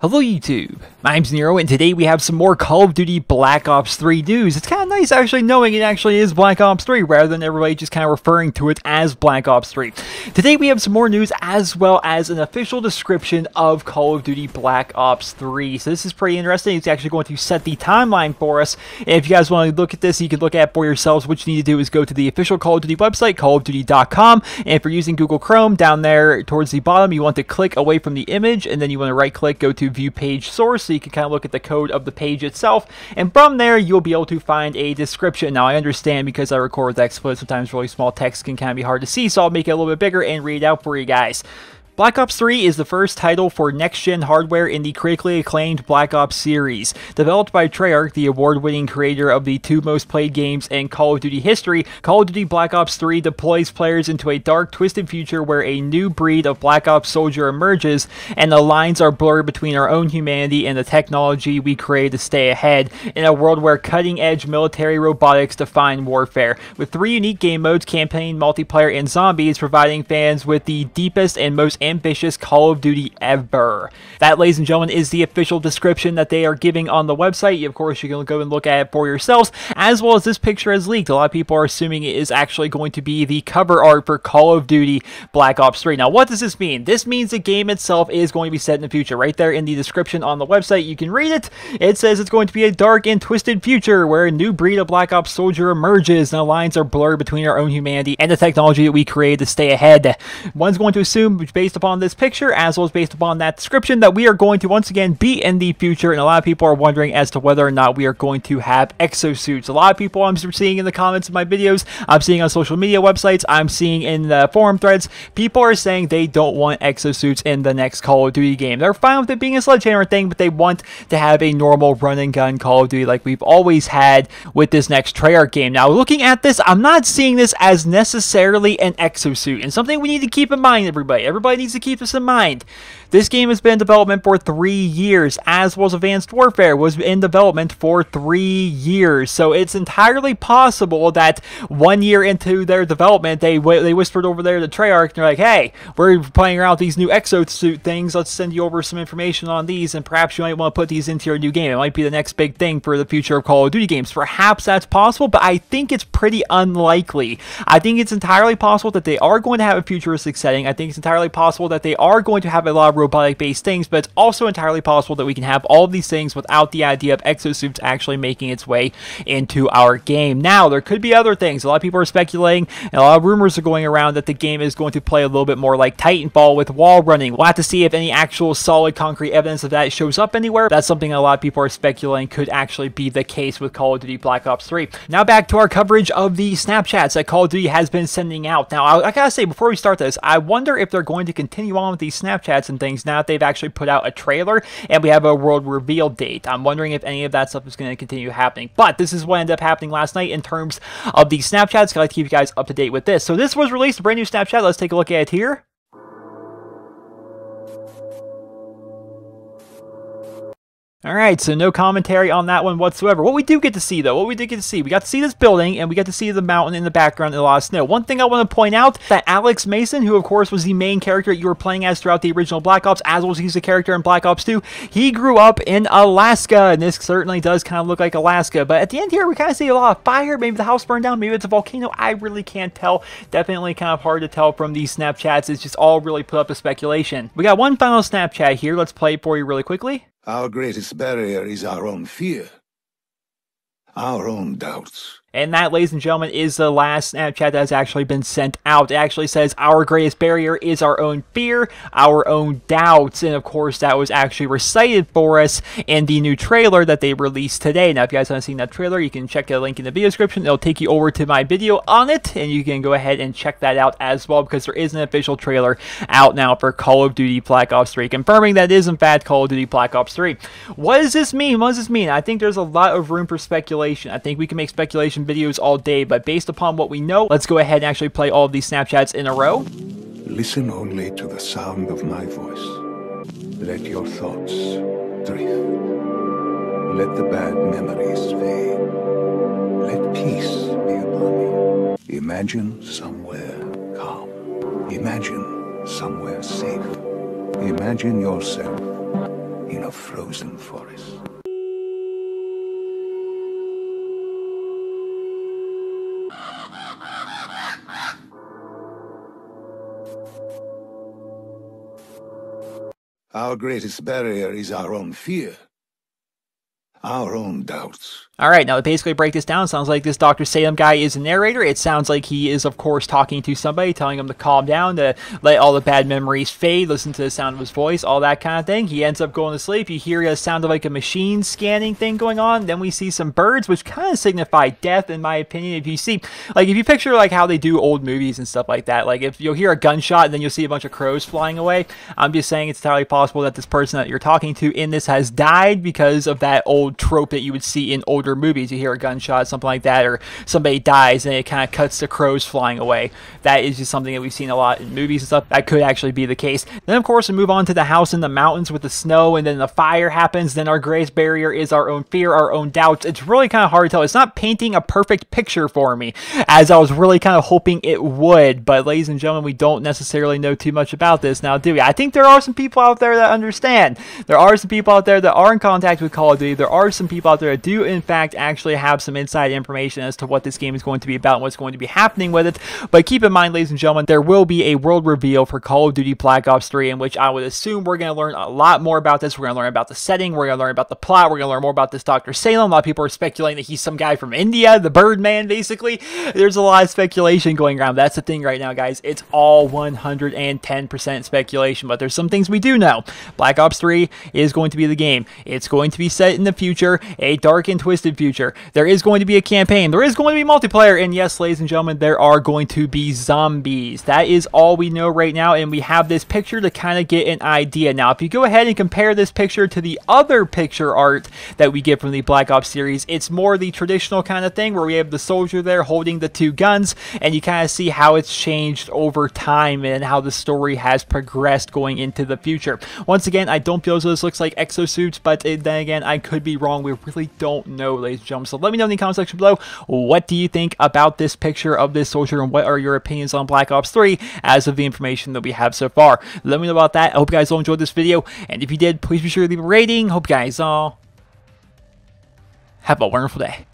Hello YouTube, my name's Nero, and today we have some more Call of Duty Black Ops 3 news. It's kind of nice actually knowing it actually is Black Ops 3 rather than everybody just kind of referring to it as Black Ops 3. Today we have some more news as well as an official description of Call of Duty Black Ops 3. So this is pretty interesting. It's actually going to set the timeline for us. And if you guys want to look at this, you can look at it for yourselves. What you need to do is go to the official Call of Duty website, callofduty.com, and if you're using Google Chrome, down there towards the bottom, you want to click away from the image, and then you want to right click, go to view page source, so you can kind of look at the code of the page itself, and from there you'll be able to find a description. Now I understand because I record with XSplit, sometimes really small text can kind of be hard to see, so I'll make it a little bit bigger and read it out for you guys. Black Ops 3 is the first title for next-gen hardware in the critically acclaimed Black Ops series. Developed by Treyarch, the award-winning creator of the two most-played games in Call of Duty history, Call of Duty Black Ops 3 deploys players into a dark, twisted future where a new breed of Black Ops soldier emerges, and the lines are blurred between our own humanity and the technology we create to stay ahead, in a world where cutting-edge military robotics define warfare. With 3 unique game modes, campaign, multiplayer, and zombies, providing fans with the deepest and most ambitious Call of Duty ever. That, ladies and gentlemen, is the official description that they are giving on the website. Of course, you can go and look at it for yourselves, as well as this picture has leaked. A lot of people are assuming it is actually going to be the cover art for Call of Duty Black Ops 3. Now, what does this mean? This means the game itself is going to be set in the future. Right there in the description on the website, you can read it. It says it's going to be a dark and twisted future where a new breed of Black Ops soldier emerges, and the lines are blurred between our own humanity and the technology that we create to stay ahead. One's going to assume, based upon this picture as well as based upon that description, that we are going to once again be in the future, and a lot of people are wondering as to whether or not we are going to have exosuits. A lot of people I'm seeing in the comments of my videos, I'm seeing on social media websites, I'm seeing in the forum threads, people are saying they don't want exosuits in the next Call of Duty game. They're fine with it being a sledgehammer thing, but they want to have a normal run and gun Call of Duty like we've always had with this next Treyarch game. Now, looking at this, I'm not seeing this as necessarily an exosuit, and something we need to keep in mind, everybody. Everybody needs to keep this in mind. This game has been in development for 3 years, as was Advanced Warfare was in development for 3 years. So it's entirely possible that 1 year into their development, they whispered over there to Treyarch, and they're like, hey, we're playing around with these new exosuit things, let's send you over some information on these, and perhaps you might want to put these into your new game. It might be the next big thing for the future of Call of Duty games. Perhaps that's possible, but I think it's pretty unlikely. I think it's entirely possible that they are going to have a futuristic setting. I think it's entirely possible that they are going to have a lot of robotic-based things, but it's also entirely possible that we can have all of these things without the idea of exosuits actually making its way into our game. Now, there could be other things. A lot of people are speculating, and a lot of rumors are going around that the game is going to play a little bit more like Titanfall with wall running. We'll have to see if any actual solid concrete evidence of that shows up anywhere. That's something a lot of people are speculating could actually be the case with Call of Duty Black Ops 3. Now back to our coverage of the Snapchats that Call of Duty has been sending out. Now, I gotta say, before we start this, I wonder if they're going to continue on with these Snapchats and things now that they've actually put out a trailer and we have a world reveal date. I'm wondering if any of that stuff is going to continue happening. But this is what ended up happening last night in terms of the Snapchats. Gotta keep you guys up to date with this. So this was released, a brand new Snapchat. Let's take a look at it here. Alright, so no commentary on that one whatsoever. What we do get to see, though, we got to see this building, and we got to see the mountain in the background and a lot of snow. One thing I want to point out, that Alex Mason, who of course was the main character you were playing as throughout the original Black Ops, as well as he's a character in Black Ops 2, he grew up in Alaska, and this certainly does kind of look like Alaska. But at the end here, we kind of see a lot of fire. Maybe the house burned down, maybe it's a volcano. I really can't tell. Definitely kind of hard to tell from these Snapchats. It's just all really put up a speculation. We got one final Snapchat here. Let's play it for you really quickly. Our greatest barrier is our own fear, our own doubts. And that, ladies and gentlemen, is the last Snapchat that has actually been sent out. It actually says, our greatest barrier is our own fear, our own doubts. And of course, that was actually recited for us in the new trailer that they released today. Now, if you guys haven't seen that trailer, you can check the link in the video description. It'll take you over to my video on it, and you can go ahead and check that out as well, because there is an official trailer out now for Call of Duty Black Ops 3, confirming that it is, in fact, Call of Duty Black Ops 3. What does this mean? What does this mean? I think there's a lot of room for speculation. I think we can make speculation videos all day, but based upon what we know, let's go ahead and actually play all of these Snapchats in a row. Listen only to the sound of my voice. Let your thoughts drift. Let the bad memories fade. Let peace be upon you. Imagine somewhere calm. Imagine somewhere safe. Imagine yourself in a frozen forest. Our greatest barrier is our own fear, our own doubts. Alright, now to basically break this down, sounds like this Dr. Salem guy is a narrator. It sounds like he is, of course, talking to somebody, telling him to calm down, to let all the bad memories fade, listen to the sound of his voice, all that kind of thing. He ends up going to sleep. You hear a sound of like a machine scanning thing going on. Then we see some birds, which kind of signify death, in my opinion. If you see, like, if you picture like how they do old movies and stuff like that, like if you'll hear a gunshot and then you'll see a bunch of crows flying away, I'm just saying it's entirely possible that this person that you're talking to in this has died because of that old trope that you would see in older movies. You hear a gunshot, something like that, or somebody dies and it kind of cuts to crows flying away. That is just something that we've seen a lot in movies and stuff. That could actually be the case. Then of course we move on to the house in the mountains with the snow, and then the fire happens. Then our greatest barrier is our own fear, our own doubts. It's really kind of hard to tell. It's not painting a perfect picture for me, as I was really kind of hoping it would. But ladies and gentlemen, we don't necessarily know too much about this now, do we? I think there are some people out there that understand. There are some people out there that are in contact with Call of Duty. There are some people out there that do in fact actually have some inside information as to what this game is going to be about and what's going to be happening with it. But keep in mind, ladies and gentlemen, there will be a world reveal for Call of Duty Black Ops 3, in which I would assume we're going to learn a lot more about this. We're going to learn about the setting, we're going to learn about the plot, we're going to learn more about this Dr. Salem. A lot of people are speculating that he's some guy from India, the Birdman, basically. There's a lot of speculation going around. That's the thing right now, guys. It's all 110% speculation, but there's some things we do know. Black Ops 3 is going to be the game. It's going to be set in the future, a dark and twisted future. There is going to be a campaign. There is going to be multiplayer. And yes, ladies and gentlemen, there are going to be zombies. That is all we know right now. And we have this picture to kind of get an idea. Now, if you go ahead and compare this picture to the other picture art that we get from the Black Ops series, it's more the traditional kind of thing where we have the soldier there holding the two guns. And you kind of see how it's changed over time and how the story has progressed going into the future. Once again, I don't feel as though this looks like exosuits, but then again, I could be wrong. We really don't know, ladies and gentlemen. So let me know in the comment section below, what do you think about this picture of this soldier, and what are your opinions on Black Ops 3 as of the information that we have so far? Let me know about that. I hope you guys all enjoyed this video, and if you did, please be sure to leave a rating. Hope you guys all have a wonderful day.